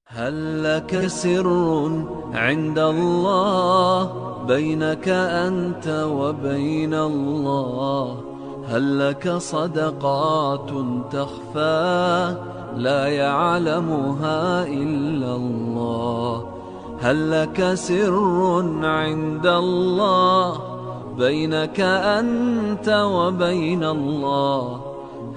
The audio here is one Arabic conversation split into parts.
هل لك سر عند الله بينك أنت وبين الله؟ هل لك صدقات تخفى لا يعلمها إلا الله؟ هل لك سر عند الله بينك أنت وبين الله؟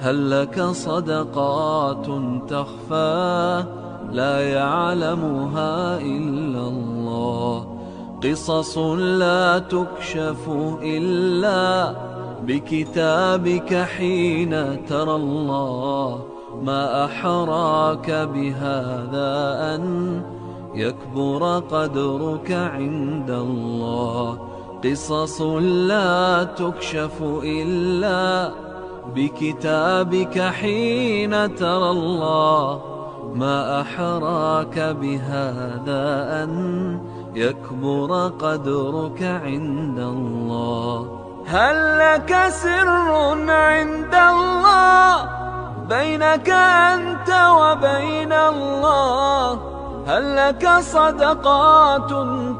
هل لك صدقات تخفى لا يعلمها إلا الله؟ قصص لا تكشف إلا بكتابك حين ترى الله. ما أحراك بهذا أن يكبر قدرك عند الله. قصص لا تكشف إلا بكتابك حين ترى الله. ما أحراك بهذا أن يكبر قدرك عند الله. هل لك سر عند الله بينك أنت وبين الله؟ هل لك صدقات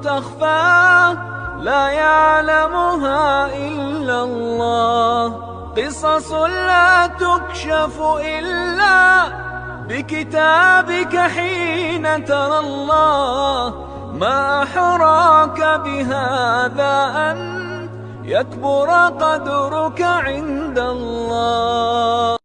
تخفى لا يعلمها إلا الله؟ قصص لا تكشف إلا بكتابك حين ترى الله. ما أحراك بهذا أن يكبر قدرك عند الله.